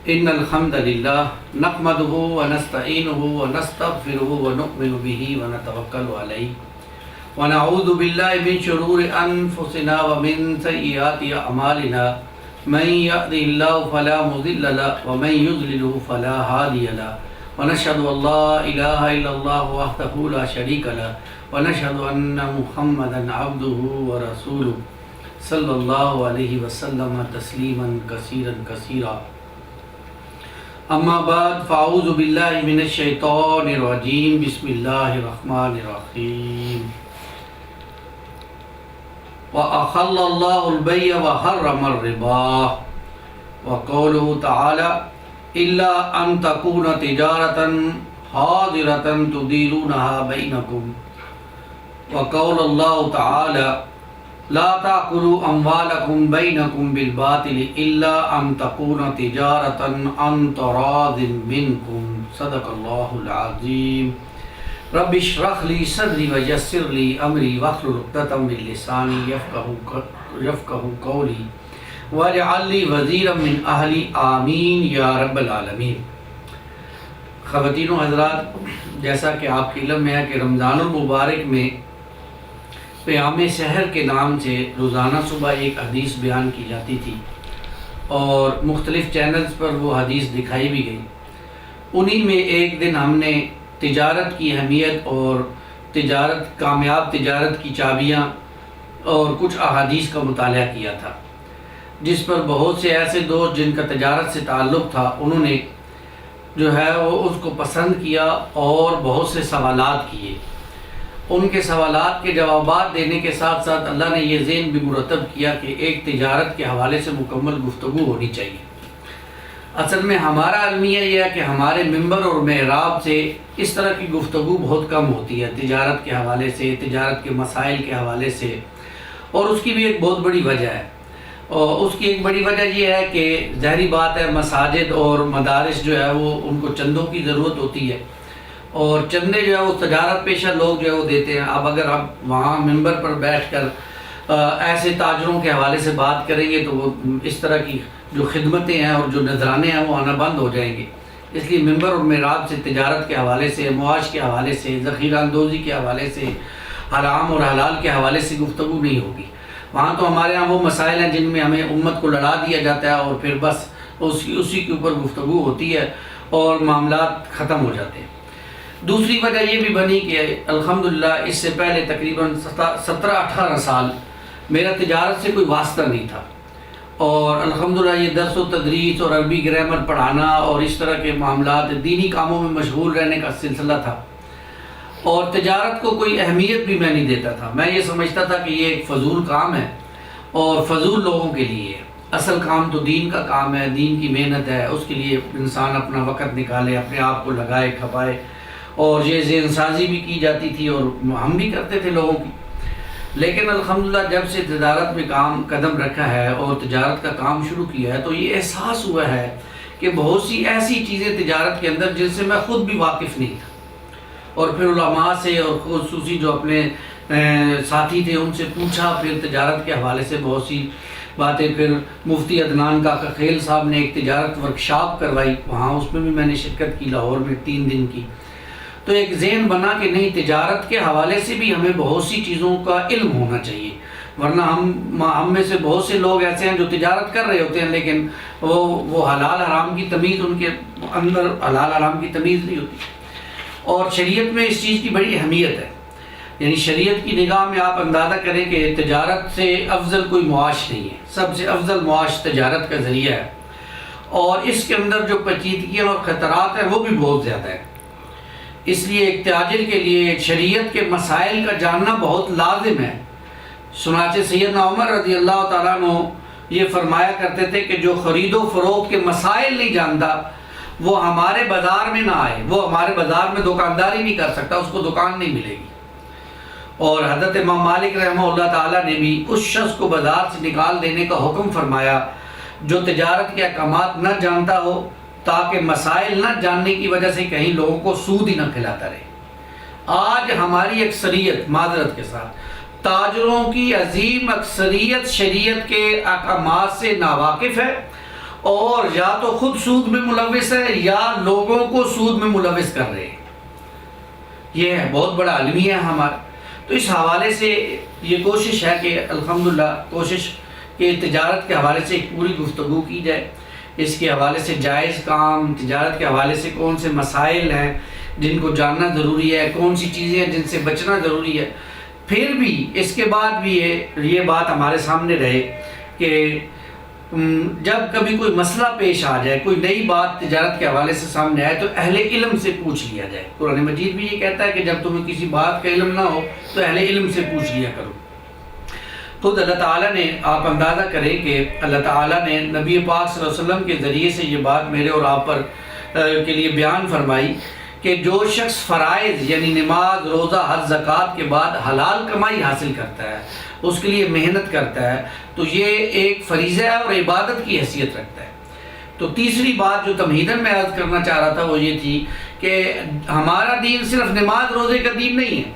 إن الحمد لله نحمده ونستعينه ونستغفره ونؤمن به ونتوكل عليه ونعوذ بالله من شرور أنفسنا ومن سيئات أعمالنا من يهده الله فلا مضل له ومن يضلل فلا هادي له ونشهد أن لا إله إلا الله وحده لا شريك له ونشهد أن محمدا عبده ورسوله صلى الله عليه وسلم تسليما كثيرا كثيرا اما بعد فاعوذ باللہ من الشیطان الرجیم بسم اللہ الرحمن الرحیم وَأَحَلَّ اللَّهُ الْبَيْعَ وَحَرَّمَ الرِّبَا وقوله تعالی إِلَّا أَن تَكُونَ تِجَارَةً حَاضِرَةً تُدِيرُونَهَا بَيْنَكُمْ وقول اللہ تعالی لا تأكلوا أموالكم بينكم بالباطل إلا أن تكون تجارة عن تراض منكم صدق الله العظيم رب اشرح لي صدري ويسر لي أمري واحلل عقدة من لساني يفقهوا قولي واجعل لي وزيرا من أهلي آمين يا رب العالمين۔ خواتین و حضرات، جیسا کہ آپ کے علم میں ہے کہ رمضان المبارک میں قیام سحر کے نام سے روزانہ صبح ایک حدیث بیان کی جاتی تھی اور مختلف چینلز پر وہ حدیث دکھائی بھی گئی۔ انہی میں ایک دن ہم نے تجارت کی اہمیت اور کامیاب تجارت کی چابیاں اور کچھ احادیث کا مطالعہ کیا تھا، جس پر بہت سے ایسے دوست جن کا تجارت سے تعلق تھا انہوں نے جو ہے وہ اس کو پسند کیا اور بہت سے سوالات کیے۔ ان کے سوالات کے جوابات دینے کے ساتھ ساتھ اللہ نے یہ ذہن بھی مرتب کیا کہ ایک تجارت کے حوالے سے مکمل گفتگو ہونی چاہیے۔ اصل میں ہمارا المیہ یہ ہے کہ ہمارے ممبر اور محراب سے اس طرح کی گفتگو بہت کم ہوتی ہے، تجارت کے حوالے سے، تجارت کے مسائل کے حوالے سے، اور اس کی بھی ایک بہت بڑی وجہ ہے۔ اور اس کی ایک بڑی وجہ یہ ہے کہ ظاہری بات ہے مساجد اور مدارس جو ہے وہ ان کو چندوں کی ضرورت ہوتی ہے، اور چندے جو ہے وہ تجارت پیشہ لوگ جو ہے وہ دیتے ہیں۔ اب اگر آپ وہاں ممبر پر بیٹھ کر ایسے تاجروں کے حوالے سے بات کریں گے تو وہ اس طرح کی جو خدمتیں ہیں اور جو نذرانے ہیں وہ آنا بند ہو جائیں گے۔ اس لیے ممبر اور محراب سے تجارت کے حوالے سے، معاش کے حوالے سے، ذخیرہ اندوزی کے حوالے سے، حرام اور حلال کے حوالے سے گفتگو نہیں ہوگی۔ وہاں تو ہمارے ہاں وہ مسائل ہیں جن میں ہمیں امت کو لڑا دیا جاتا ہے اور پھر بس اسی کے اوپر گفتگو ہوتی ہے اور معاملات ختم ہو جاتے ہیں۔ دوسری وجہ یہ بھی بنی کہ الحمدللہ اس سے پہلے تقریباً 17-18 سال میرا تجارت سے کوئی واسطہ نہیں تھا، اور الحمدللہ یہ درس و تدریس اور عربی گرامر پڑھانا اور اس طرح کے معاملات دینی کاموں میں مشغول رہنے کا سلسلہ تھا، اور تجارت کو کوئی اہمیت بھی میں نہیں دیتا تھا۔ میں یہ سمجھتا تھا کہ یہ ایک فضول کام ہے اور فضول لوگوں کے لیے ہے۔ اصل کام تو دین کا کام ہے، دین کی محنت ہے، اس کے لیے انسان اپنا وقت نکالے، اپنے آپ کو لگائے کھپائے، اور یہ ذہن سازی بھی کی جاتی تھی اور ہم بھی کرتے تھے لوگوں کی۔ لیکن الحمدللہ جب سے تجارت میں قدم رکھا ہے اور تجارت کا کام شروع کیا ہے تو یہ احساس ہوا ہے کہ بہت سی ایسی چیزیں تجارت کے اندر جن سے میں خود بھی واقف نہیں تھا، اور پھر علماء سے اور خصوصی جو اپنے ساتھی تھے ان سے پوچھا، پھر تجارت کے حوالے سے بہت سی باتیں، پھر مفتی عدنان کاکا خیل صاحب نے ایک تجارت ورکشاپ کروائی، وہاں اس میں بھی میں نے شرکت کی، لاہور میں 3 دن کی۔ تو ایک ذہن بنا کہ نہیں، تجارت کے حوالے سے بھی ہمیں بہت سی چیزوں کا علم ہونا چاہیے، ورنہ ہم میں سے بہت سے لوگ ایسے ہیں جو تجارت کر رہے ہوتے ہیں لیکن وہ حلال حرام کی تمیز، ان کے اندر حلال حرام کی تمیز نہیں ہوتی۔ اور شریعت میں اس چیز کی بڑی اہمیت ہے، یعنی شریعت کی نگاہ میں آپ اندازہ کریں کہ تجارت سے افضل کوئی معاش نہیں ہے، سب سے افضل معاش تجارت کا ذریعہ ہے، اور اس کے اندر جو پیچیدگیاں اور خطرات ہیں وہ بھی بہت زیادہ ہیں۔ اس لیے ایک تاجر کے لیے شریعت کے مسائل کا جاننا بہت لازم ہے۔ چنانچہ سیدنا عمر رضی اللہ تعالیٰ عنہ یہ فرمایا کرتے تھے کہ جو خرید و فروخت کے مسائل نہیں جانتا وہ ہمارے بازار میں نہ آئے، وہ ہمارے بازار میں دکانداری نہیں کر سکتا، اس کو دکان نہیں ملے گی۔ اور حضرت امام مالک رحمہ اللہ تعالیٰ نے بھی اس شخص کو بازار سے نکال دینے کا حکم فرمایا جو تجارت کے احکامات نہ جانتا ہو، تاکہ مسائل نہ جاننے کی وجہ سے کہیں لوگوں کو سود ہی نہ کھلاتا رہے۔ آج ہماری اکثریت، معذرت کے ساتھ، تاجروں کی عظیم اکثریت شریعت کے احکامات سے ناواقف ہے اور یا تو خود سود میں ملوث ہے یا لوگوں کو سود میں ملوث کر رہے ہیں. یہ ہے بہت بڑا المیہ ہے ہمارا. تو اس حوالے سے یہ کوشش ہے کہ الحمدللہ کوشش کہ تجارت کے حوالے سے ایک پوری گفتگو کی جائے. اس کے حوالے سے جائز کام، تجارت کے حوالے سے کون سے مسائل ہیں جن کو جاننا ضروری ہے، کون سی چیزیں ہیں جن سے بچنا ضروری ہے. پھر بھی اس کے بعد بھی یہ بات ہمارے سامنے رہے کہ جب کبھی کوئی مسئلہ پیش آ جائے، کوئی نئی بات تجارت کے حوالے سے سامنے آئے تو اہل علم سے پوچھ لیا جائے. قرآن مجید بھی یہ کہتا ہے کہ جب تمہیں کسی بات کا علم نہ ہو تو اہل علم سے پوچھ لیا کرو. خود اللہ تعالیٰ نے، آپ اندازہ کریں کہ اللہ تعالیٰ نے نبی پاک صلی اللہ علیہ وسلم کے ذریعے سے یہ بات میرے اور آپ پر کے لیے بیان فرمائی کہ جو شخص فرائض یعنی نماز، روزہ، حج، زکوٰۃ کے بعد حلال کمائی حاصل کرتا ہے، اس کے لیے محنت کرتا ہے، تو یہ ایک فریضہ اور عبادت کی حیثیت رکھتا ہے. تو تیسری بات جو تمہیداً میں عرض کرنا چاہ رہا تھا وہ یہ تھی کہ ہمارا دین صرف نماز روزے کا دین نہیں ہے.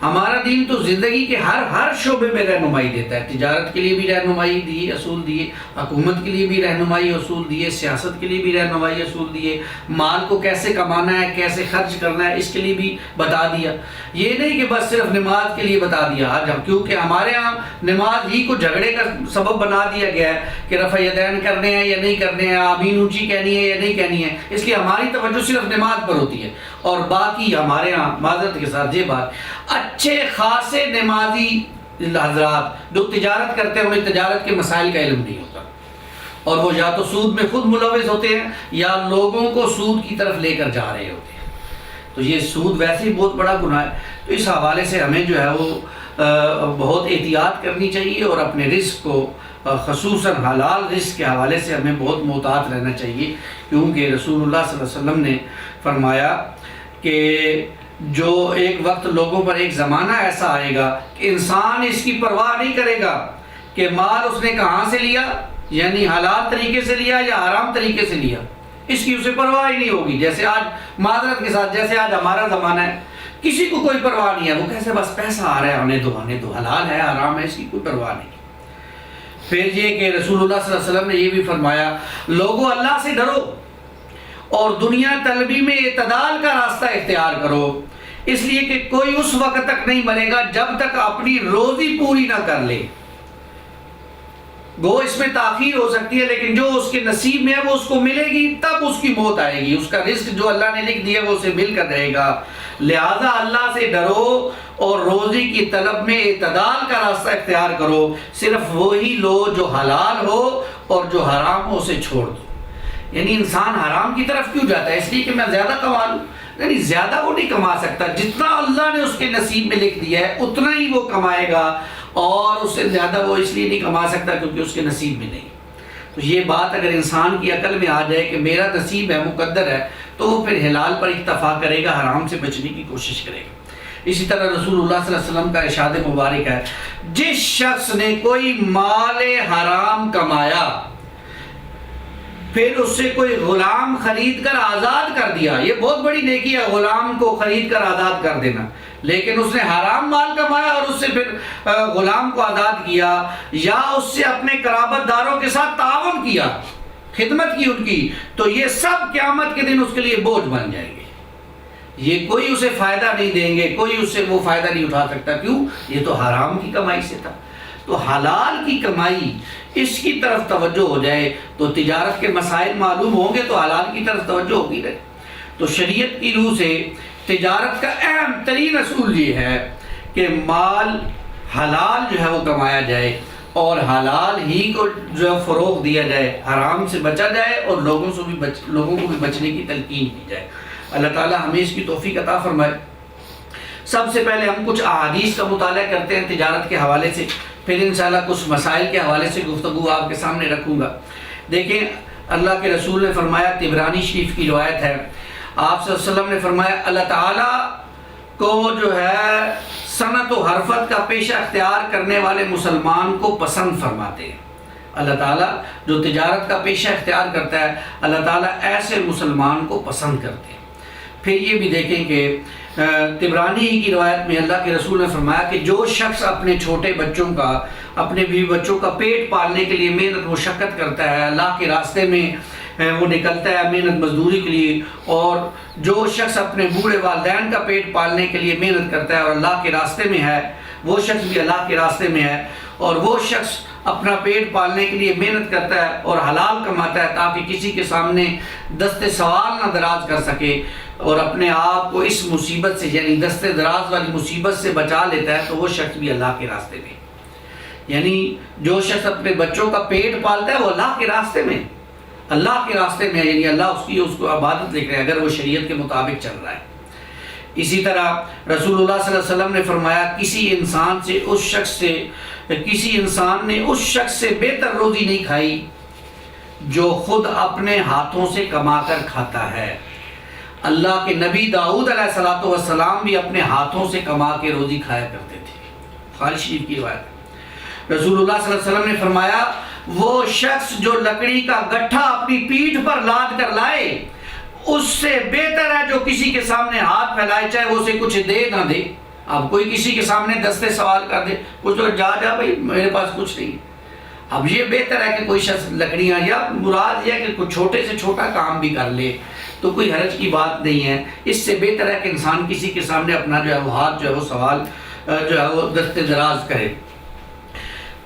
ہمارا دین تو زندگی کے ہر شعبے میں رہنمائی دیتا ہے. تجارت کے لیے بھی رہنمائی دی، اصول دیے، حکومت کے لیے بھی رہنمائی اصول دیے، سیاست کے لیے بھی رہنمائی اصول دیے، مال کو کیسے کمانا ہے، کیسے خرچ کرنا ہے، اس کے لیے بھی بتا دیا. یہ نہیں کہ بس صرف نماز کے لیے بتا دیا. آج کیونکہ ہمارے ہاں نماز ہی کو جھگڑے کا سبب بنا دیا گیا ہے کہ رفع یدین کرنے ہیں یا نہیں کرنے ہیں، آمین اونچی کہنی ہے یا نہیں کہنی ہے، اس لیے ہماری توجہ صرف نماز پر ہوتی ہے. اور باقی ہمارے ہاں معذرت کے ساتھ یہ بات، اچھے خاصے نمازی حضرات جو تجارت کرتے ہیں انہیں تجارت کے مسائل کا علم نہیں ہوتا، اور وہ یا تو سود میں خود ملوث ہوتے ہیں یا لوگوں کو سود کی طرف لے کر جا رہے ہوتے ہیں. تو یہ سود ویسے ہی بہت بڑا گناہ ہے. تو اس حوالے سے ہمیں جو ہے وہ بہت احتیاط کرنی چاہیے، اور اپنے رزق کو خصوصاً حلال رزق کے حوالے سے ہمیں بہت محتاط رہنا چاہیے. کیونکہ رسول اللہ صلی اللہ علیہ وسلم نے فرمایا کہ جو ایک وقت لوگوں پر ایک زمانہ ایسا آئے گا کہ انسان اس کی پرواہ نہیں کرے گا کہ مال اس نے کہاں سے لیا، یعنی حلال طریقے سے لیا یا حرام طریقے سے لیا، اس کی اسے پرواہ ہی نہیں ہوگی. جیسے آج معذرت کے ساتھ جیسے آج ہمارا زمانہ ہے، کسی کو کوئی پرواہ نہیں ہے، وہ کیسے بس پیسہ آ رہا ہے آنے دو، حلال ہے حرام ہے، اس کی کوئی پرواہ نہیں. پھر یہ کہ رسول اللہ صلی اللہ علیہ وسلم نے یہ بھی فرمایا، لوگوں اللہ سے ڈرو اور دنیا طلبی میں اعتدال کا راستہ اختیار کرو، اس لیے کہ کوئی اس وقت تک نہیں مرے گا جب تک اپنی روزی پوری نہ کر لے. گو اس میں تاخیر ہو سکتی ہے لیکن جو اس کے نصیب میں ہے وہ اس کو ملے گی، تب اس کی موت آئے گی. اس کا رزق جو اللہ نے لکھ دیا وہ اسے مل کر رہے گا. لہذا اللہ سے ڈرو اور روزی کی طلب میں اعتدال کا راستہ اختیار کرو. صرف وہی لو جو حلال ہو اور جو حرام ہو اسے چھوڑ دو. یعنی انسان حرام کی طرف کیوں جاتا ہے؟ اس لیے کہ میں زیادہ کما لوں. یعنی زیادہ وہ نہیں کما سکتا، جتنا اللہ نے اس کے نصیب میں لکھ دیا ہے اتنا ہی وہ کمائے گا، اور اس سے زیادہ وہ اس لیے نہیں کما سکتا کیونکہ اس کے نصیب میں نہیں. تو یہ بات اگر انسان کی عقل میں آ جائے کہ میرا نصیب ہے، مقدر ہے، تو وہ پھر حلال پر اکتفا کرے گا، حرام سے بچنے کی کوشش کرے گا. اسی طرح رسول اللہ صلی اللہ علیہ وسلم کا ارشاد مبارک ہے، جس شخص نے کوئی مال حرام کمایا پھر اس سے کوئی غلام خرید کر آزاد کر دیا، یہ بہت بڑی نیکی ہے غلام کو خرید کر آزاد کر دینا، لیکن اس نے حرام مال کمایا اور اس سے پھر غلام کو آزاد کیا، یا اس سے اپنے قرابت داروں کے ساتھ تعاون کیا، خدمت کی ان کی، تو یہ سب قیامت کے دن اس کے لیے بوجھ بن جائیں گے. یہ کوئی اسے فائدہ نہیں دیں گے، کوئی اس سے وہ فائدہ نہیں اٹھا سکتا. کیوں؟ یہ تو حرام کی کمائی سے تھا. تو حلال کی کمائی اس کی طرف توجہ ہو جائے تو تجارت کے مسائل معلوم ہوں گے تو حلال کی طرف توجہ ہوگی رہے. تو شریعت کی روح سے تجارت کا اہم ترین اصول یہ ہے کہ مال حلال جو ہے وہ کمایا جائے اور حلال ہی کو جو ہے فروغ دیا جائے، حرام سے بچا جائے اور لوگوں کو بھی بچنے کی تلقین کی جائے. اللہ تعالی ہمیں اس کی توفیق عطا فرمائے. سب سے پہلے ہم کچھ احادیث کا مطالعہ کرتے ہیں تجارت کے حوالے سے، پھر انشاءاللہ کچھ مسائل کے حوالے سے گفتگو آپ کے سامنے رکھوں گا. دیکھیں اللہ کے رسول نے فرمایا، طبرانی شریف کی روایت ہے، آپ صلی اللہ علیہ وسلم نے فرمایا اللہ تعالیٰ کو جو ہے صنعت و حرفت کا پیشہ اختیار کرنے والے مسلمان کو پسند فرماتے ہیں. اللہ تعالیٰ جو تجارت کا پیشہ اختیار کرتا ہے اللہ تعالیٰ ایسے مسلمان کو پسند کرتے ہیں. پھر یہ بھی دیکھیں کہ طبرانی کی روایت میں اللہ کے رسول نے فرمایا کہ جو شخص اپنے چھوٹے بچوں کا اپنے بیوی بچوں کا پیٹ پالنے کے لیے محنت مشقت کرتا ہے، اللہ کے راستے میں وہ نکلتا ہے محنت مزدوری کے لیے، اور جو شخص اپنے بوڑھے والدین کا پیٹ پالنے کے لیے محنت کرتا ہے اور اللہ کے راستے میں ہے، وہ شخص بھی اللہ کے راستے میں ہے، اور وہ شخص اپنا پیٹ پالنے کے لیے محنت کرتا ہے اور حلال کماتا ہے تاکہ کسی کے سامنے دست سوال نہ دراز کر سکے، اور اپنے آپ کو اس مصیبت سے یعنی دست دراز والی مصیبت سے بچا لیتا ہے، تو وہ شخص بھی اللہ کے راستے میں۔ یعنی جو شخص اپنے بچوں کا پیٹ پالتا ہے وہ اللہ کے راستے میں، اللہ کے راستے میں، یعنی اللہ اس کو عبادت لکھ رہا ہے اگر وہ شریعت کے مطابق چل رہا ہے۔ اسی طرح رسول اللہ صلی اللہ علیہ وسلم نے فرمایا کسی انسان نے اس شخص سے بہتر روزی نہیں کھائی جو خود اپنے ہاتھوں سے کما کر کھاتا ہے۔ اللہ کے نبی داؤد علیہ السلام بھی اپنے ہاتھوں سے کما کے روزی کھایا کرتے تھے، بخاری شریف کی روایت۔ رسول اللہ صلی اللہ علیہ وسلم نے فرمایا وہ شخص جو لکڑی کا گٹھا اپنی پیٹھ پر لاد کر لائے اس سے بہتر ہے جو کسی کے سامنے ہاتھ پھیلائے، چاہے وہ اسے کچھ دے نہ دے۔ اب کوئی کسی کے سامنے دستے سوال کر دے، کچھ تو جا بھائی میرے پاس کچھ نہیں۔ اب یہ بہتر ہے کہ کوئی شخص لکڑیاں، یا مراد یہ کہ کچھ چھوٹے سے چھوٹا کام بھی کر لے تو کوئی حرج کی بات نہیں ہے۔ اس سے بہتر ہے کہ انسان کسی کے سامنے اپنا جو ہے وہ ہاتھ جو ہے وہ سوال جو ہے وہ دست دراز کرے۔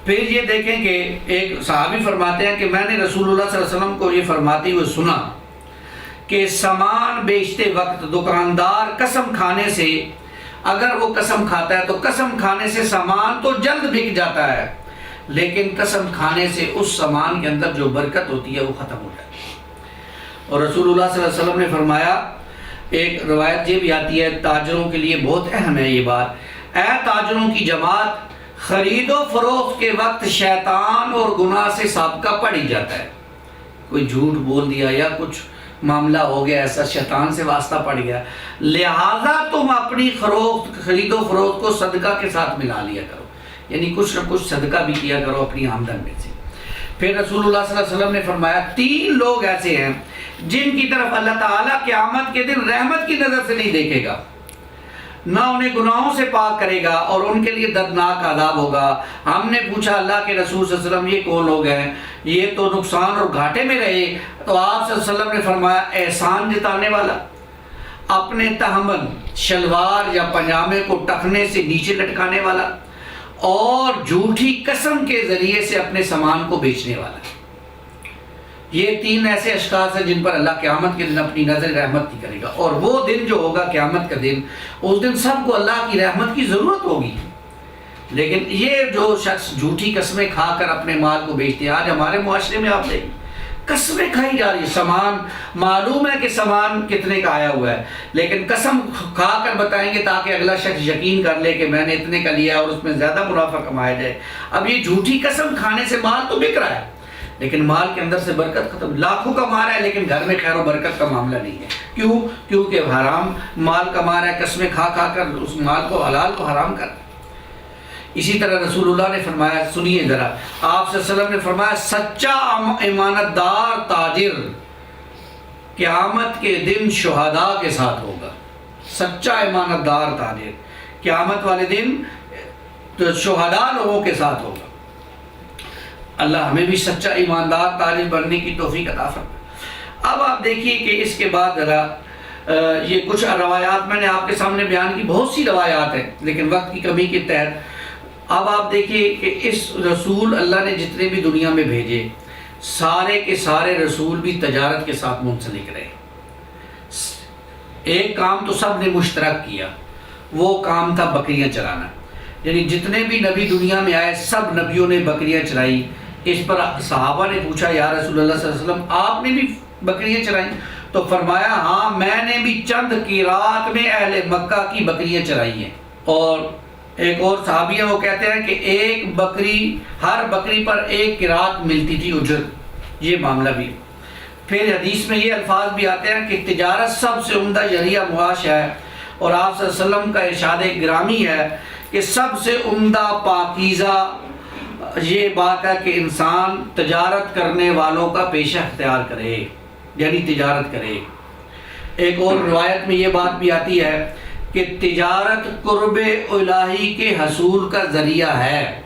پھر یہ دیکھیں کہ ایک صحابی فرماتے ہیں کہ میں نے رسول اللہ صلی اللہ علیہ وسلم کو یہ فرماتے ہوئے سنا کہ سامان بیچتے وقت دکاندار قسم کھانے سے، اگر وہ قسم کھاتا ہے تو قسم کھانے سے سامان تو جلد بک جاتا ہے، لیکن قسم کھانے سے اس سامان کے اندر جو برکت ہوتی ہے وہ ختم ہو جاتی ہے۔ اور رسول اللہ صلی اللہ علیہ وسلم نے فرمایا، ایک روایت یہ بھی آتی ہے تاجروں کے لیے بہت اہم ہے یہ بات، اے تاجروں کی جماعت، خرید و فروخت کے وقت شیطان اور گناہ سے سابقہ پڑ ہی جاتا ہے۔ کوئی جھوٹ بول دیا یا کچھ معاملہ ہو گیا ایسا، شیطان سے واسطہ پڑ گیا، لہذا تم اپنی خرید و فروخت کو صدقہ کے ساتھ ملا لیا کرو، یعنی کچھ نہ کچھ صدقہ بھی کیا کرو اپنی آمدن میں سے۔ پھر رسول اللہ صلی اللہ علیہ وسلم نے فرمایا 3 لوگ ایسے ہیں جن کی طرف اللہ تعالیٰ قیامت کے دن رحمت کی نظر سے نہیں دیکھے گا، نہ انہیں گناہوں سے پاک کرے گا، اور ان کے لیے دردناک عذاب ہوگا۔ ہم نے پوچھا اللہ کے رسول صلی اللہ علیہ وسلم یہ کون لوگ ہیں؟ یہ تو نقصان اور گھاٹے میں رہے۔ تو آپ صلی اللہ علیہ وسلم نے فرمایا احسان جتانے والا، اپنے تحمل شلوار یا پاجامے کو ٹخنے سے نیچے لٹکانے والا، اور جھوٹی قسم کے ذریعے سے اپنے سامان کو بیچنے والا۔ یہ 3 ایسے اشخاص ہیں جن پر اللہ قیامت کے دن اپنی نظر رحمت نہیں کرے گا، اور وہ دن جو ہوگا قیامت کا دن، اس دن سب کو اللہ کی رحمت کی ضرورت ہوگی۔ لیکن یہ جو شخص جھوٹی قسمیں کھا کر اپنے مال کو بیچتے ہیں، آج ہمارے معاشرے میں آپ دیکھیں قسمیں کھائی جا رہی ہے، سامان معلوم ہے کہ سامان کتنے کا آیا ہوا ہے، لیکن قسم کھا کر بتائیں گے تاکہ اگلا شخص یقین کر لے کہ میں نے اتنے کا لیا اور اس میں زیادہ منافع کمایا جائے۔ اب یہ جھوٹی قسم کھانے سے مال تو بک رہا ہے، لیکن مال کے اندر سے برکت ختم، لاکھوں کما رہا ہے لیکن گھر میں خیر و برکت کا معاملہ نہیں ہے۔ کیوں؟ کیونکہ حرام مال کما رہا ہے، قسمیں کھا کھا کر اس مال کو حلال کو حرام کر۔ اسی طرح رسول اللہ نے فرمایا، سنیے ذرا، آپ صلی اللہ علیہ وسلم نے فرمایا سچا امانت دار تاجر قیامت کے دن شہداء کے ساتھ ہوگا۔ سچا امانت دار تاجر قیامت والے دن تو شہداء لوگوں کے ساتھ ہوگا۔ اللہ ہمیں بھی سچا ایماندار تاجر بننے کی توفیق عطا فرمائے۔ اب آپ دیکھیے کہ اس کے بعد ذرا یہ کچھ روایات میں نے آپ کے سامنے بیان کی، بہت سی روایات ہیں لیکن وقت کی کمی کے تحت اب آپ دیکھیے کہ اس رسول اللہ نے جتنے بھی دنیا میں بھیجے سارے کے سارے رسول بھی تجارت کے ساتھ منسلک رہے۔ ایک کام تو سب نے مشترک کیا، وہ کام تھا بکریاں چرانا، یعنی جتنے بھی نبی دنیا میں آئے سب نبیوں نے بکریاں چرائی۔ اس پر صحابہ نے پوچھا یا رسول اللہ صلی اللہ علیہ وسلم آپ نے بھی بکریاں چرائیں؟ تو فرمایا ہاں میں نے بھی چند قیرات میں اہل مکہ کی بکریاں چرائی ہیں۔ اور ایک اور صحابی ہیں وہ کہتے ہیں کہ ایک بکری، ہر بکری پر 1 قیرات ملتی تھی اجرت، یہ معاملہ بھی۔ پھر حدیث میں یہ الفاظ بھی آتے ہیں کہ تجارت سب سے عمدہ ذریعہ معاش ہے، اور آپ صلی اللہ علیہ وسلم کا ارشاد گرامی ہے کہ سب سے عمدہ پاکیزہ یہ بات ہے کہ انسان تجارت کرنے والوں کا پیشہ اختیار کرے، یعنی تجارت کرے۔ ایک اور روایت میں یہ بات بھی آتی ہے کہ تجارت قرب الہی کے حصول کا ذریعہ ہے،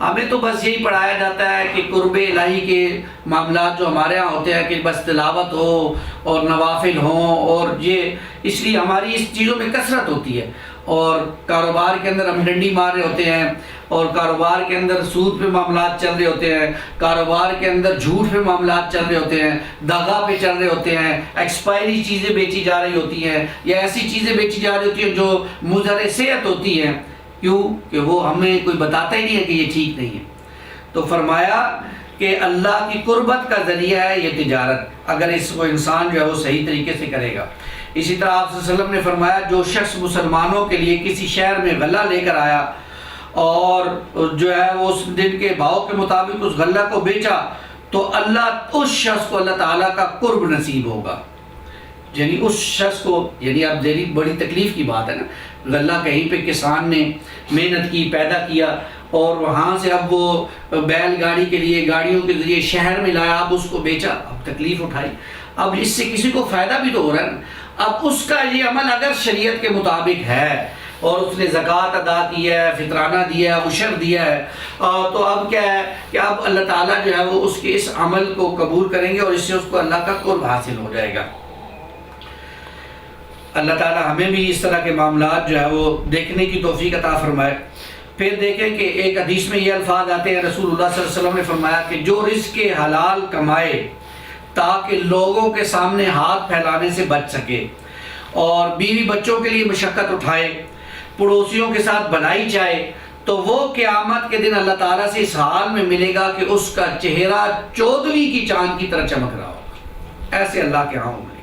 ہمیں تو بس یہی پڑھایا جاتا ہے کہ قرب الہی کے معاملات جو ہمارے ہاں ہوتے ہیں کہ بس تلاوت ہو اور نوافل ہوں، اور یہ اس لیے ہماری اس چیزوں میں کثرت ہوتی ہے، اور کاروبار کے اندر ہم ڈنڈی مار رہے ہوتے ہیں، اور کاروبار کے اندر سود پہ معاملات چل رہے ہوتے ہیں، کاروبار کے اندر جھوٹ پہ معاملات چل رہے ہوتے ہیں، دغا پہ چل رہے ہوتے ہیں، ایکسپائری چیزیں بیچی جا رہی ہوتی ہیں، یا ایسی چیزیں بیچی جا رہی ہوتی ہیں جو مضر صحت ہوتی ہیں، کیوں کہ وہ ہمیں کوئی بتاتا ہی نہیں ہے کہ یہ ٹھیک نہیں ہے۔ تو فرمایا کہ اللہ کی قربت کا ذریعہ ہے یہ تجارت، اگر اس کو انسان جو ہے وہ صحیح طریقے سے کرے گا۔ اسی طرح آپ صلی اللہ علیہ وسلم نے فرمایا جو شخص مسلمانوں کے لیے کسی شہر میں غلہ لے کر آیا اور جو ہے وہ اس دن کے بھاؤ کے مطابق اس غلہ کو بیچا تو اللہ اس شخص کو اللہ تعالیٰ کا قرب نصیب ہوگا، یعنی اس شخص کو، یعنی اب ذری بڑی تکلیف کی بات ہے نا، غلہ کہیں پہ کسان نے محنت کی، پیدا کیا، اور وہاں سے اب وہ بیل گاڑی کے لیے گاڑیوں کے ذریعے شہر میں لایا، اب اس کو بیچا، اب تکلیف اٹھائی، اب اس سے کسی کو فائدہ بھی تو ہو رہا ہے نا۔ اب اس کا یہ عمل اگر شریعت کے مطابق ہے اور اس نے زکوٰۃ ادا کی ہے، فطرانہ دیا ہے، عشر دیا ہے، تو اب کیا ہے کہ اب اللہ تعالیٰ جو ہے وہ اس کے اس عمل کو قبول کریں گے اور اس سے اس کو اللہ کا قرب حاصل ہو جائے گا۔ اللہ تعالیٰ ہمیں بھی اس طرح کے معاملات جو ہے وہ دیکھنے کی توفیق عطا فرمائے۔ پھر دیکھیں کہ ایک حدیث میں یہ الفاظ آتے ہیں، رسول اللہ صلی اللہ علیہ وسلم نے فرمایا کہ جو رزق حلال کمائے تاکہ لوگوں کے سامنے ہاتھ پھیلانے سے بچ سکے، اور بیوی بچوں کے لیے مشقت اٹھائے، پڑوسیوں کے ساتھ بھلائی چاہے، تو وہ قیامت کے دن اللہ تعالیٰ سے اس حال میں ملے گا کہ اس کا چہرہ 14ویں کی چاند کی طرح چمک رہا ہوگا، ایسے اللہ کے ہاں ملے۔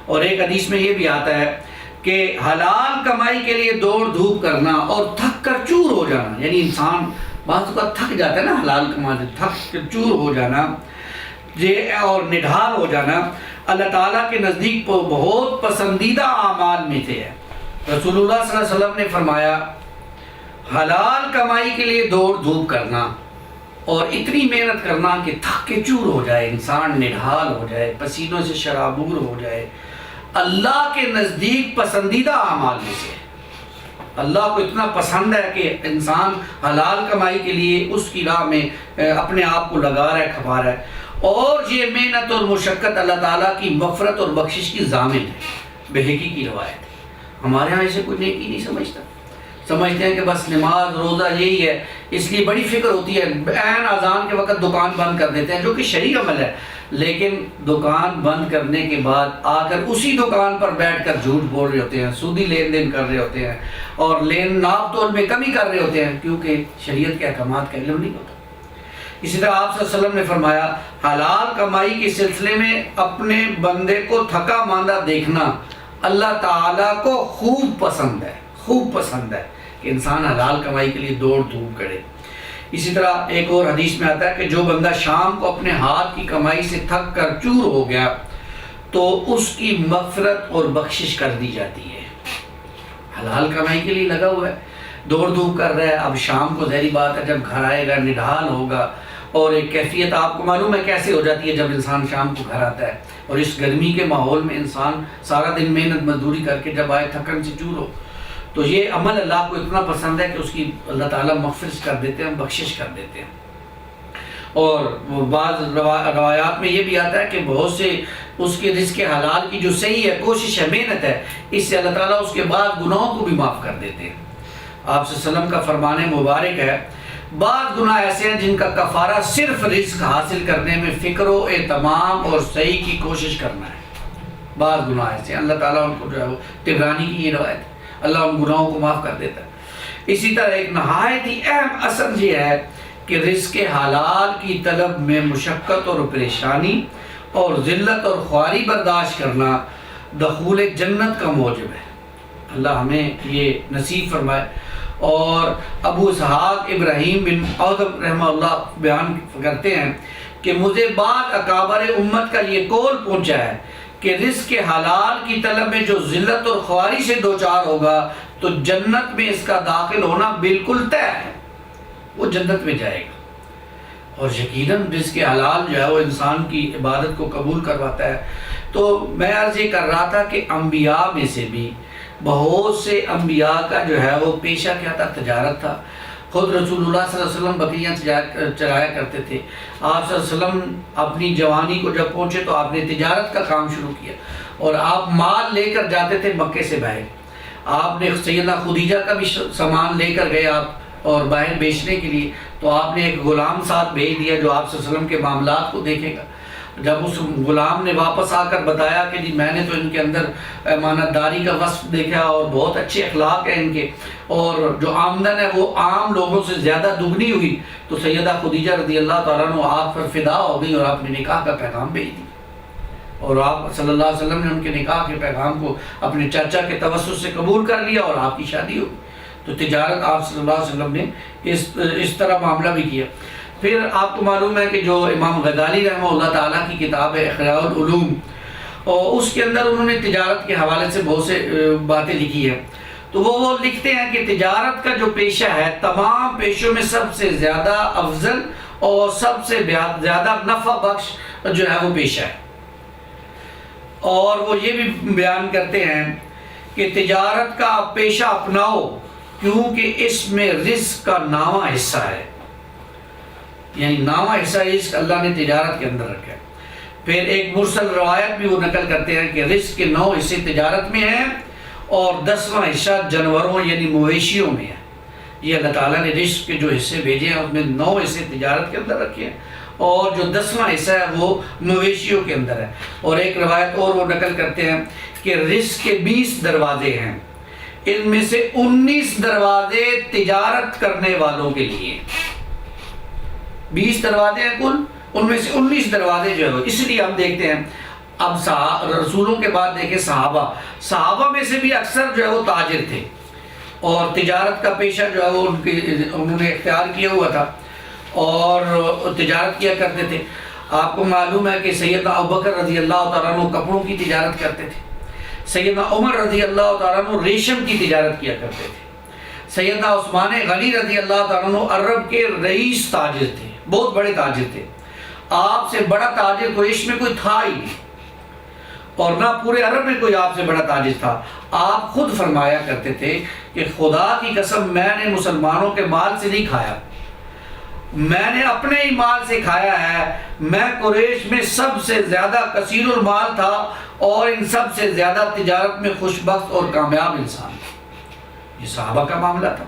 اور ایک حدیث میں یہ بھی آتا ہے کہ حلال کمائی کے لیے دوڑ دھوپ کرنا اور تھک کر چور ہو جانا، یعنی انسان بعض اوقات تھک جاتا ہے نا حلال کمانے، تھک کر چور ہو جانا اور نڈھال ہو جانا، اللہ تعالیٰ کے نزدیک بہت پسندیدہ اعمال میں سے ہے۔ رسول اللہ صلی اللہ علیہ وسلم نے فرمایا حلال کمائی کے لیے دوڑ دھوپ کرنا اور اتنی محنت کرنا کہ تھک کے چور ہو جائے، انسان نڈھال ہو جائے، پسینوں سے شرابور ہو جائے، اللہ کے نزدیک پسندیدہ اعمال میں سے ہے۔ اللہ کو اتنا پسند ہے کہ انسان حلال کمائی کے لیے اس کی راہ میں اپنے آپ کو لگا رہا ہے، کھپا رہا ہے، اور یہ محنت اور مشقت اللہ تعالیٰ کی مغفرت اور بخشش کی ضامن ہے۔ بہقی کی روایت ہے۔ ہمارے ہاں اسے کوئی نیکی نہیں سمجھتا، سمجھتے ہیں کہ بس نماز روزہ یہی ہے، اس لیے بڑی فکر ہوتی ہے، عین اذان کے وقت دکان بند کر دیتے ہیں، جو کہ شرعی عمل ہے، لیکن دکان بند کرنے کے بعد آ کر اسی دکان پر بیٹھ کر جھوٹ بول رہے ہوتے ہیں، سودی لین دین کر رہے ہوتے ہیں، اور ناپ تول میں کمی کر رہے ہوتے ہیں، کیونکہ شریعت کے احکامات کا علم نہیں ہوتا۔ اسی طرح آپ صلی اللہ علیہ وسلم نے فرمایا حلال کمائی کے سلسلے میں اپنے بندے کو تھکا ماندہ دیکھنا اللہ تعالیٰ کو خوب پسند ہے، خوب پسند ہے کہ انسان حلال کمائی کے لیے دوڑ دھوپ کرے۔ اسی طرح ایک اور حدیث میں آتا ہے کہ جو بندہ شام کو اپنے ہاتھ کی کمائی سے تھک کر چور ہو گیا تو اس کی مغفرت اور بخشش کر دی جاتی ہے۔ حلال کمائی کے لیے لگا ہوا ہے، دوڑ دھوپ کر رہا ہے، اب شام کو ظاہری بات ہے جب گھر آئے گا نڈھال ہوگا، اور ایک کیفیت آپ کو معلوم ہے کیسے ہو جاتی ہے جب انسان شام کو گھر آتا ہے، اور اس گرمی کے ماحول میں انسان سارا دن محنت مزدوری کر کے جب آئے تھکن سے چور ہو، تو یہ عمل اللہ کو اتنا پسند ہے کہ اس کی اللہ تعالیٰ مغفرت کر دیتے ہیں، بخشش کر دیتے ہیں۔ اور بعض روایات میں یہ بھی آتا ہے کہ بہت سے اس کے رزق حلال کی جو صحیح ہے، کوشش ہے، محنت ہے، اس سے اللہ تعالیٰ اس کے بعد گناہوں کو بھی معاف کر دیتے ہیں۔ آپ صلی اللہ علیہ وسلم کا فرمان مبارک ہے بعض گناہ ایسے ہیں جن کا کفارہ صرف رزق حاصل کرنے میں فکر و اہتمام اور صحیح کی کوشش کرنا ہے۔ بعض گناہ ایسے ہیں اللہ تعالیٰ ان کو جو ہے وہ طبرانی کی یہ روایت ہے، اللہ ان گناہوں کو معاف کر دیتا ہے۔ اسی طرح ایک نہایت ہی اہم اثر یہ ہے کہ رزق حلال کی طلب میں مشقت اور پریشانی اور ذلت اور خواری برداشت کرنا دخول جنت کا موجب ہے۔ اللہ ہمیں یہ نصیب فرمائے۔ اور ابو اسحاق ابراہیم بن اودم رحمہ اللہ بیان کرتے ہیں کہ مجھے بعد اکابر امت کا یہ قول پہنچا ہے کہ رزق حلال کی طلب میں جو ذلت اور خواری سے دوچار ہوگا تو جنت میں اس کا داخل ہونا بالکل طے ہے، وہ جنت میں جائے گا۔ اور یقیناً رزق حلال جو ہے وہ انسان کی عبادت کو قبول کرواتا ہے۔ تو میں عرض یہ کر رہا تھا کہ انبیاء میں سے بھی بہت سے انبیاء کا جو ہے وہ پیشہ کیا تھا؟ تجارت تھا۔ خود رسول اللہ صلی اللہ علیہ وسلم بکریاں چرایا کرتے تھے۔ آپ صلی اللہ علیہ وسلم اپنی جوانی کو جب پہنچے تو آپ نے تجارت کا کام شروع کیا، اور آپ مال لے کر جاتے تھے مکے سے باہر۔ آپ نے سیدہ خدیجہ کا بھی سامان لے کر گئے آپ اور باہر بیچنے کے لیے، تو آپ نے ایک غلام ساتھ بھیج دیا جو آپ صلی اللہ علیہ وسلم کے معاملات کو دیکھے گا۔ جب اس غلام نے واپس آ کر بتایا کہ جی میں نے تو ان کے اندر امانت داری کا وصف دیکھا اور بہت اچھے اخلاق ہیں ان کے، اور جو آمدن ہے وہ عام لوگوں سے زیادہ دگنی ہوئی، تو سیدہ خدیجہ رضی اللہ تعالیٰ عنہ آپ پر فدا ہو گئی اور آپ نے نکاح کا پیغام بھیج دیا، اور آپ صلی اللہ علیہ وسلم نے ان کے نکاح کے پیغام کو اپنے چچا کے توسط سے قبول کر لیا اور آپ کی شادی ہو گئی۔ تو تجارت آپ صلی اللہ علیہ وسلم نے اس طرح معاملہ بھی کیا۔ پھر آپ کو معلوم ہے کہ جو امام غزالی رحمہ اللہ تعالیٰ کی کتاب ہے احیاء العلوم، اور اس کے اندر انہوں نے تجارت کے حوالے سے بہت سے باتیں لکھی ہیں، تو وہ لکھتے ہیں کہ تجارت کا جو پیشہ ہے تمام پیشوں میں سب سے زیادہ افضل اور سب سے زیادہ نفع بخش جو ہے وہ پیشہ ہے، اور وہ یہ بھی بیان کرتے ہیں کہ تجارت کا پیشہ اپناؤ کیونکہ اس میں رزق کا نامہ حصہ ہے، یعنی نامہ حصہ رزق اللہ نے تجارت کے اندر رکھا ہے۔ پھر ایک مرسل روایت بھی وہ نقل کرتے ہیں کہ رزق کے 9 حصے تجارت میں ہیں اور 10واں حصہ جانوروں یعنی مویشیوں میں ہے۔ یہ اللہ تعالیٰ نے رزق کے جو حصے بھیجے ہیں اس میں 9 حصے تجارت کے اندر رکھے ہیں، اور جو 10واں حصہ ہے وہ مویشیوں کے اندر ہے۔ اور ایک روایت اور وہ نقل کرتے ہیں کہ رزق کے 20 دروازے ہیں، ان میں سے 19 دروازے تجارت کرنے والوں کے لیے، 20 دروازے ہیں کل، ان میں سے 19 دروازے جو ہے، اس لیے ہم دیکھتے ہیں اب رسولوں کے بعد دیکھیں صحابہ میں سے بھی اکثر جو ہے وہ تاجر تھے، اور تجارت کا پیشہ جو ہے وہ انہوں نے اختیار کیا ہوا تھا اور تجارت کیا کرتے تھے۔ آپ کو معلوم ہے کہ سیدنا ابوبکر رضی اللہ تعالیٰ عنہ کپڑوں کی تجارت کرتے تھے، سیدنا عمر رضی اللہ تعالیٰ عنہ ریشم کی تجارت کیا کرتے تھے، سیدنا عثمان غنی رضی اللہ تعالیٰ عنہ عرب کے رئیس تاجر تھے، بہت بڑے تاجر تھے۔ آپ سے بڑا تاجر قریش میں کوئی تھا ہی نہیں، اور نہ پورے عرب میں کوئی آپ سے بڑا تاجر تھا۔ آپ خود فرمایا کرتے تھے کہ خدا کی قسم میں نے مسلمانوں کے مال سے نہیں کھایا، میں نے اپنے ہی مال سے کھایا ہے، میں قریش میں سب سے زیادہ کثیر المال تھا اور ان سب سے زیادہ تجارت میں خوش بخت اور کامیاب انسان تھا۔ یہ صحابہ کا معاملہ تھا،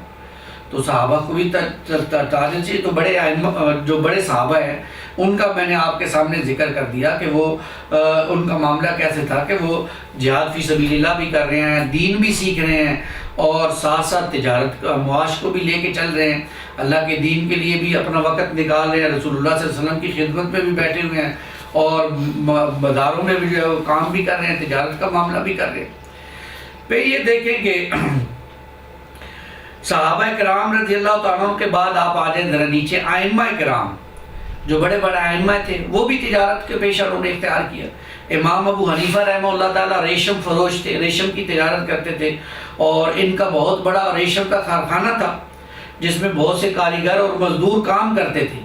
تو صحابہ کو بھی تاجر سے تو جو بڑے صحابہ ہیں ان کا میں نے آپ کے سامنے ذکر کر دیا کہ وہ ان کا معاملہ کیسے تھا کہ وہ جہاد فی سبیل اللہ بھی کر رہے ہیں، دین بھی سیکھ رہے ہیں، اور ساتھ ساتھ تجارت کا معاش کو بھی لے کے چل رہے ہیں، اللہ کے دین کے لیے بھی اپنا وقت نکال رہے ہیں، رسول اللہ صلی اللہ علیہ وسلم کی خدمت میں بھی بیٹھے ہوئے ہیں، اور بازاروں میں بھی جو ہے وہ کام بھی کر رہے ہیں، تجارت کا معاملہ بھی کر رہے ہیں۔ پھر یہ دیکھیں کہ صحابہ کرام رضی اللہ تعالیٰ عنہ کے بعد آپ آ جائیں ذرا نیچے، ائمہ کرام جو بڑے بڑے ائمہ تھے وہ بھی تجارت کے پیشہ انہوں نے اختیار کیا۔ امام ابو حنیفہ رحمہ اللہ تعالیٰ ریشم فروش تھے، ریشم کی تجارت کرتے تھے، اور ان کا بہت بڑا ریشم کا کارخانہ تھا جس میں بہت سے کاریگر اور مزدور کام کرتے تھے،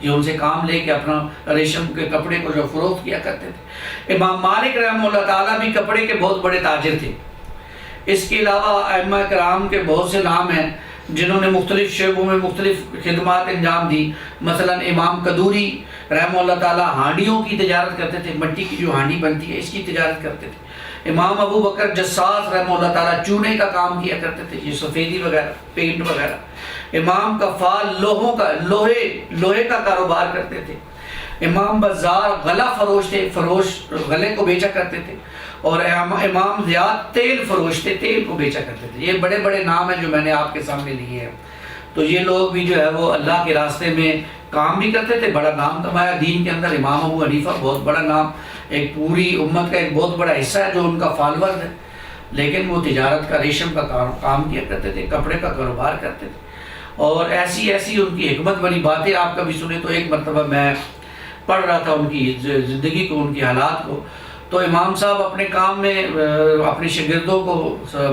یہ ان سے کام لے کے اپنا ریشم کے کپڑے کو جو فروخت کیا کرتے تھے۔ امام مالک رحمہ اللہ تعالیٰ بھی کپڑے کے بہت بڑے تاجر تھے۔ اس کے علاوہ ائمہ کرام کے بہت سے نام ہیں جنہوں نے مختلف شعبوں میں مختلف خدمات انجام دی۔ مثلا امام قدوری رحمہ اللہ تعالیٰ ہانڈیوں کی تجارت کرتے تھے، مٹی کی جو ہانڈی بنتی ہے اس کی تجارت کرتے تھے۔ امام ابو بکر جساس رحمہ اللہ تعالیٰ چونے کا کام کیا کرتے تھے، یہ سفیدی وغیرہ پینٹ وغیرہ۔ امام کفال لوہے کا کاروبار کرتے تھے۔ امام بزار غلہ فروش تھے، غلے کو بیچا کرتے تھے، اور امام زیاد تیل فروش تھے، تیل کو بیچا کرتے تھے۔ یہ بڑے بڑے نام ہیں جو میں نے آپ کے سامنے لیے ہیں۔ تو یہ لوگ بھی جو ہے وہ اللہ کے راستے میں کام بھی کرتے تھے، بڑا نام کمایا دین کے اندر۔ امام ابو حنیفہ بہت بڑا نام، ایک پوری امت کا ایک بہت بڑا حصہ ہے جو ان کا فالورز ہے، لیکن وہ تجارت کا ریشم کا کام کیا کرتے تھے، کپڑے کا کاروبار کرتے تھے، اور ایسی ان کی حکمت بڑی باتیں آپ کبھی سنیں۔ تو ایک مرتبہ میں پڑھ رہا تھا ان کی زندگی کو، ان کی حالات کو، تو امام صاحب اپنے کام میں اپنے شاگردوں کو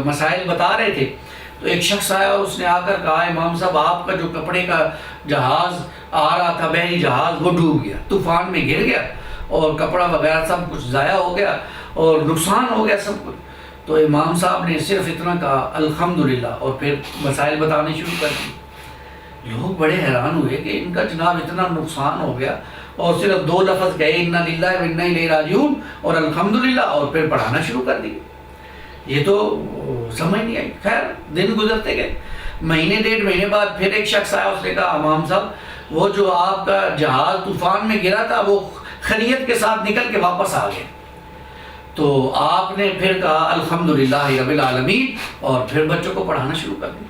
مسائل بتا رہے تھے، تو ایک شخص آیا، اس نے آ کر کہا امام صاحب آپ کا جو کپڑے کا جہاز آ رہا تھا، بحری جہاز، وہ ڈوب گیا، طوفان میں گر گیا، اور کپڑا وغیرہ سب کچھ ضائع ہو گیا اور نقصان ہو گیا سب کچھ۔ تو امام صاحب نے صرف اتنا کہا الحمدللہ، اور پھر مسائل بتانے شروع کر دی لوگ بڑے حیران ہوئے کہ ان کا جناب اتنا نقصان ہو گیا، اور صرف 2 لفظ کہے انا للہ و انا الیہ راجعون اور الحمدللہ، اور پھر پڑھانا شروع کر دی. یہ تو سمجھ نہیں آئی. خیر دن گزرتے گئے، مہینے 1.5 مہینے بعد پھر ایک شخص آیا، اس نے کہا امام صاحب وہ جو آپ کا جہاز طوفان میں گرا تھا وہ خیریت کے ساتھ نکل کے واپس آ گیا. تو آپ نے پھر کہا الحمدللہ رب العالمین، اور پھر بچوں کو پڑھانا شروع کر دیا.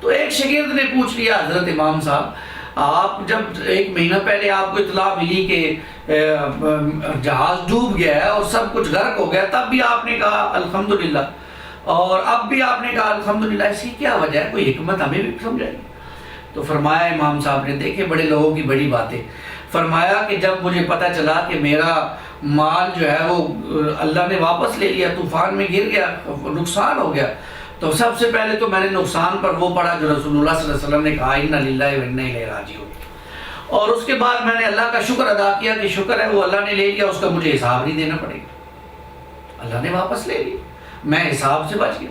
تو ایک شاگرد نے پوچھ لیا حضرت امام صاحب آپ جب 1 مہینہ پہلے آپ کو اطلاع ملی کہ جہاز ڈوب گیا ہے اور سب کچھ غرق ہو گیا، تب بھی آپ نے کہا الحمدللہ، اور اب بھی آپ نے کہا الحمدللہ، اس کی کیا وجہ ہے؟ کوئی حکمت ہمیں بھی سمجھائیے. تو فرمایا امام صاحب نے، دیکھے بڑے لوگوں کی بڑی باتیں، فرمایا کہ جب مجھے پتہ چلا کہ میرا مال جو ہے وہ اللہ نے واپس لے لیا، طوفان میں گر گیا، نقصان ہو گیا، تو سب سے پہلے تو میں نے نقصان پر وہ پڑھا جو رسول اللہ صلی اللہ علیہ وسلم نے کہا انا للہ و انا الیہ راجعون، اور اس کے بعد میں نے اللہ کا شکر ادا کیا کہ شکر ہے وہ اللہ نے لے لیا، اس کا مجھے حساب نہیں دینا پڑے گا، اللہ نے واپس لے لیا، میں حساب سے بچ گیا.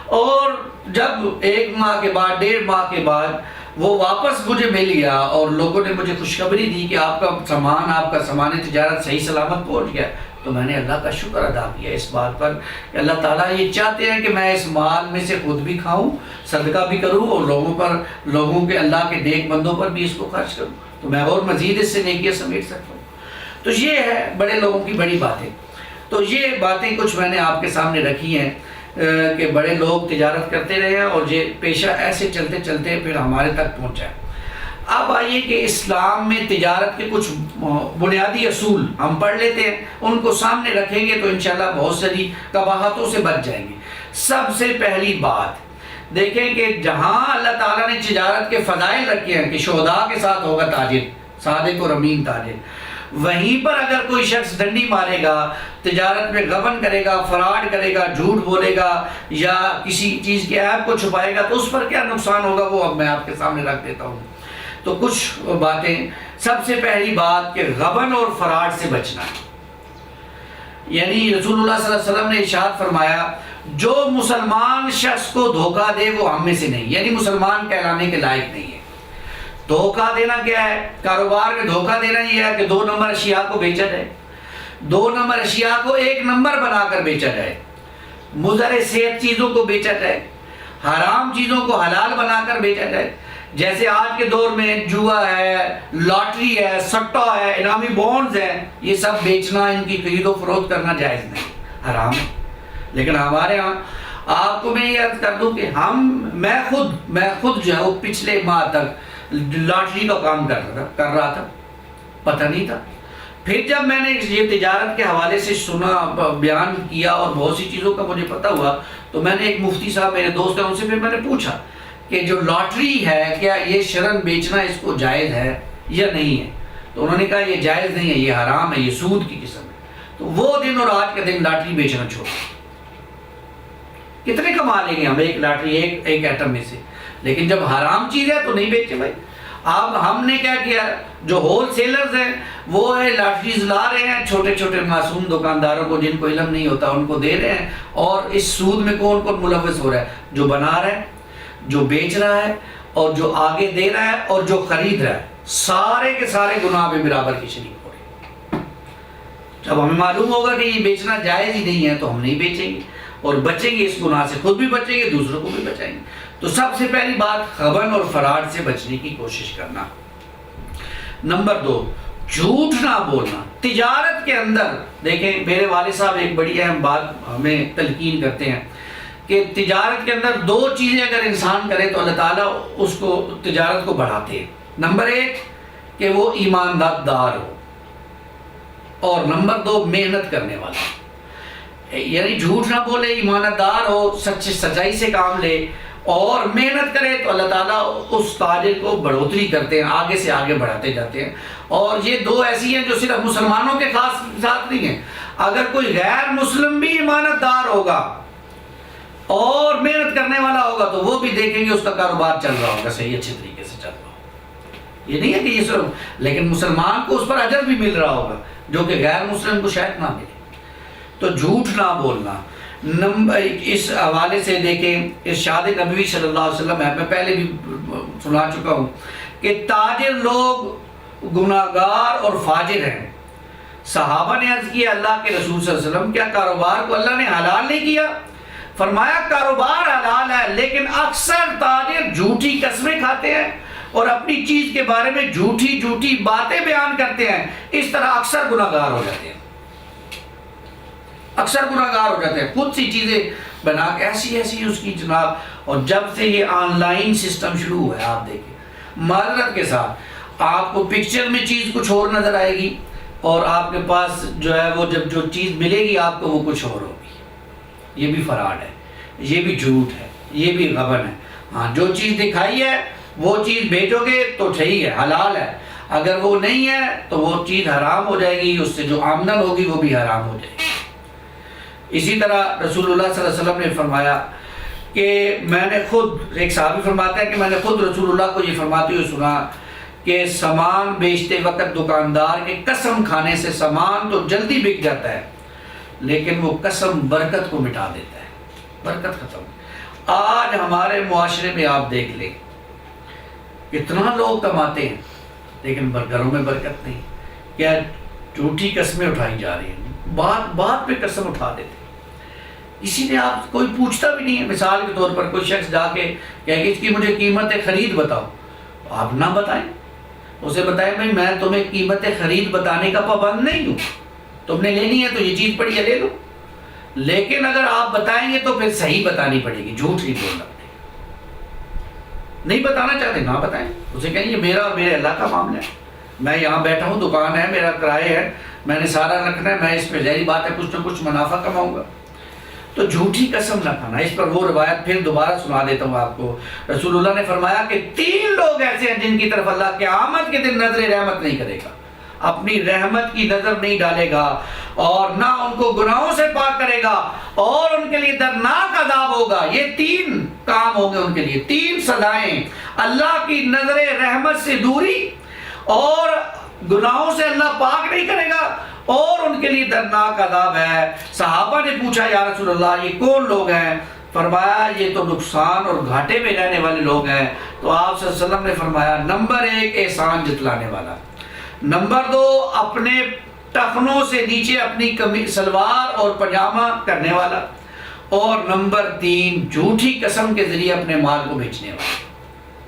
اور جب 1 ماہ کے بعد 1.5 ماہ کے بعد وہ واپس مجھے مل گیا اور لوگوں نے مجھے خوشخبری دی کہ آپ کا سامان تجارت صحیح سلامت پہنچ گیا، تو میں نے اللہ کا شکر ادا کیا اس بات پر کہ اللہ تعالیٰ یہ چاہتے ہیں کہ میں اس مال میں سے خود بھی کھاؤں، صدقہ بھی کروں، اور لوگوں کے اللہ کے نیک بندوں پر بھی اس کو خرچ کروں، تو میں اور مزید اس سے نیکیاں سمیٹ سکتا ہوں. تو یہ ہے بڑے لوگوں کی بڑی باتیں. تو یہ باتیں کچھ میں نے آپ کے سامنے رکھی ہیں کہ بڑے لوگ تجارت کرتے رہے ہیں اور یہ پیشہ ایسے چلتے چلتے پھر ہمارے تک پہنچا ہے. اب آئیے کہ اسلام میں تجارت کے کچھ بنیادی اصول ہم پڑھ لیتے ہیں، ان کو سامنے رکھیں گے تو انشاءاللہ بہت ساری قباحتوں سے بچ جائیں گے. سب سے پہلی بات دیکھیں کہ جہاں اللہ تعالیٰ نے تجارت کے فضائل رکھے ہیں کہ شہداء کے ساتھ ہوگا تاجر، صادق اور امین تاجر، وہیں پر اگر کوئی شخص ڈنڈی مارے گا، تجارت میں غبن کرے گا، فراڈ کرے گا، جھوٹ بولے گا، یا کسی چیز کے عیب کو چھپائے گا، تو اس پر کیا نقصان ہوگا وہ اب میں آپ کے سامنے رکھ دیتا ہوں. تو کچھ باتیں. سب سے پہلی بات کہ غبن اور فراڈ سے بچنا، یعنی رسول اللہ صلی اللہ علیہ وسلم نے ارشاد فرمایا جو مسلمان شخص کو دھوکہ دے وہ ہم میں سے نہیں، یعنی مسلمان کہلانے کے لائق نہیں ہے. دھوکہ دینا کیا ہے؟ کاروبار میں دھوکہ دینا یہ ہے کہ 2 نمبر اشیاء کو بیچا جائے، 2 نمبر اشیاء کو 1 نمبر بنا کر بیچا جائے، مضر صحت چیزوں کو بیچا جائے، حرام چیزوں کو حلال بنا کر بیچا جائے. جیسے آج کے دور میں جوا ہے، لاٹری ہے، سٹا ہے، انعامی بونڈز ہیں، یہ سب بیچنا، ان کی خرید و فروخت کرنا جائز نہیں، حرام ہے. لیکن ہمارے ہاں آپ کو میں یہ عرض کر دوں کہ میں خود جو ہے وہ پچھلے ماہ تک لاٹری کا کام کر رہا تھا، پتہ نہیں تھا. پھر جب میں نے یہ تجارت کے حوالے سے سنا، بیان کیا اور بہت سی چیزوں کا مجھے پتہ ہوا، تو میں نے ایک مفتی صاحب میرے دوست ہیں ان سے پھر میں نے پوچھا کہ جو لاٹری ہے کیا یہ شرعاً بیچنا اس کو جائز ہے یا نہیں ہے؟ تو انہوں نے کہا یہ جائز نہیں ہے، یہ حرام ہے، یہ سود کی قسم ہے. تو وہ دن اور آج کا دن لاٹری بیچنا چھوڑ. کتنے کما لیں گے ہم ایک لاٹری ایک ایٹم میں سے، لیکن جب حرام چیز ہے تو نہیں بیچے بھائی. اب ہم نے کیا کیا، جو ہول سیلرز ہیں وہ لاٹریز لا رہے ہیں چھوٹے چھوٹے معصوم دکانداروں کو جن کو علم نہیں ہوتا ان کو دے رہے ہیں، اور اس سود میں کون کون ملوث ہو رہا ہے؟ جو بنا رہا ہے، جو بیچ رہا ہے، اور جو آگے دے رہا ہے، اور جو خرید رہا ہے، سارے کے سارے گناہ میں برابر کی شریک ہو رہے ہیں. جب ہمیں معلوم ہوگا کہ یہ بیچنا جائز ہی نہیں ہے تو ہم نہیں بیچیں گے اور بچیں گے اس گناہ سے، خود بھی بچیں گے، دوسروں کو بھی بچائیں گے. تو سب سے پہلی بات غبن اور فراڈ سے بچنے کی کوشش کرنا. نمبر 2، جھوٹ نہ بولنا. تجارت کے اندر دیکھیں میرے والد صاحب ایک بڑی اہم بات ہمیں تلقین کرتے ہیں کہ تجارت کے اندر 2 چیزیں اگر انسان کرے تو اللہ تعالیٰ اس کو تجارت کو بڑھاتے ہیں. نمبر 1 کہ وہ ایماندار ہو، اور نمبر 2 محنت کرنے والا، یعنی جھوٹ نہ بولے، ایماندار ہو، سچائی سے کام لے اور محنت کرے تو اللہ تعالیٰ اس تاجر کو بڑھوتری کرتے ہیں، آگے سے آگے بڑھاتے جاتے ہیں. اور یہ 2 ایسی ہیں جو صرف مسلمانوں کے خاص ساتھ نہیں ہیں. اگر کوئی غیر مسلم بھی ایماندار ہوگا اور محنت کرنے والا ہوگا تو وہ بھی دیکھیں گے اس کا کاروبار چل رہا ہوگا صحیح اچھے طریقے سے چل رہا ہوگا. یہ نہیں ہے کہ یہ صرف، لیکن مسلمان کو اس پر اجر بھی مل رہا ہوگا جو کہ غیر مسلم کو شاید نہ ملے. تو جھوٹ نہ بولنا. اس حوالے سے دیکھیں ارشاد نبوی صلی اللہ علیہ وسلم ہے، میں پہلے بھی سنا چکا ہوں کہ تاجر لوگ گناہگار اور فاجر ہیں۔ صحابہ نے عرض کیا اللہ کے رسول صلی اللہ علیہ وسلم کیا کاروبار کو اللہ نے حلال نہیں کیا؟ فرمایا کاروبار حلال ہے، لیکن اکثر تاجر جھوٹی قسمیں کھاتے ہیں اور اپنی چیز کے بارے میں جھوٹی باتیں بیان کرتے ہیں، اس طرح اکثر گناہگار ہو جاتے ہیں، اکثر گناہگار ہو جاتے ہیں، خود سی چیزیں بنا کے ایسی اس کی جناب۔ اور جب سے یہ آن لائن سسٹم شروع ہوا ہے، آپ دیکھیں معذرت کے ساتھ آپ کو پکچر میں چیز کچھ اور نظر آئے گی اور آپ کے پاس جو ہے وہ جب جو چیز ملے گی آپ کو وہ کچھ اور ہوگی۔ یہ بھی فراڈ ہے، یہ بھی جھوٹ ہے، یہ بھی غبن ہے۔ ہاں جو چیز دکھائی ہے وہ چیز بھیجو گے تو ٹھیک ہے، حلال ہے، اگر وہ نہیں ہے تو وہ چیز حرام ہو جائے گی، اس سے جو آمدن ہوگی وہ بھی حرام ہو جائے گی۔ اسی طرح رسول اللہ صلی اللہ علیہ وسلم نے فرمایا کہ میں نے خود، ایک صحابی فرماتا ہے کہ میں نے خود رسول اللہ کو یہ فرماتے ہوئے سنا کہ سامان بیچتے وقت دکاندار کے قسم کھانے سے سامان تو جلدی بک جاتا ہے، لیکن وہ قسم برکت کو مٹا دیتا ہے، برکت ختم۔ آج ہمارے معاشرے میں آپ دیکھ لیں کتنا لوگ کماتے ہیں لیکن گھروں میں برکت نہیں، کیا جھوٹی قسمیں اٹھائی جا رہی ہیں، بات پہ قسم اٹھا دیتے ہیں، اسی لیے آپ کوئی پوچھتا بھی نہیں ہے۔ مثال کے طور پر کوئی شخص جا کے کہ اس کی مجھے قیمت خرید بتاؤ، آپ نہ بتائیں، اسے بتائیں بھائی میں تمہیں قیمت خرید بتانے کا پابند نہیں ہوں، تم نے لینی ہے تو یہ چیز پڑی ہے لے لو، لیکن اگر آپ بتائیں گے تو پھر صحیح بتانی پڑے گی، جھوٹ نہیں بولنا پڑے گا۔ نہیں بتانا چاہتے نہ بتائیں، اسے کہیں یہ میرا اور میرے اللہ کا معاملہ ہے، میں یہاں بیٹھا ہوں، دکان ہے، میرا کرایہ ہے، میں نے سارا رکھنا ہے، میں اس پہ ظاہری بات ہے کچھ نہ کچھ منافع کماؤں گا۔ تو جھوٹی قسم نہ کھانا۔ اس پر وہ روایت پھر دوبارہ سنا دیتا ہوں آپ کو۔ رسول اللہ نے فرمایا کہ 3 لوگ ایسے ہیں جن کی طرف اللہ قیامت کے دن نظر رحمت نہیں کرے گا، اپنی رحمت کی نظر نہیں ڈالے گا اور نہ ان کو گناہوں سے پاک کرے گا اور ان کے لیے دردناک عذاب ہوگا۔ یہ 3 کام ہوں گے ان کے لیے، 3 سزائیں، اللہ کی نظر رحمت سے دوری اور گناہوں سے اللہ پاک نہیں کرے گا اور ان کے لیے دردناک عذاب ہے۔ صحابہ نے پوچھا یا رسول اللہ یہ کون لوگ ہیں؟ فرمایا یہ تو نقصان اور گھاٹے میں رہنے والے لوگ ہیں۔ تو آپ صلی اللہ علیہ وسلم نے فرمایا نمبر 1 احسان جتلانے والا، نمبر 2 اپنے ٹخنوں سے نیچے اپنی سلوار اور پاجامہ کرنے والا، اور نمبر 3 جھوٹی قسم کے ذریعے اپنے مال کو بیچنے والا۔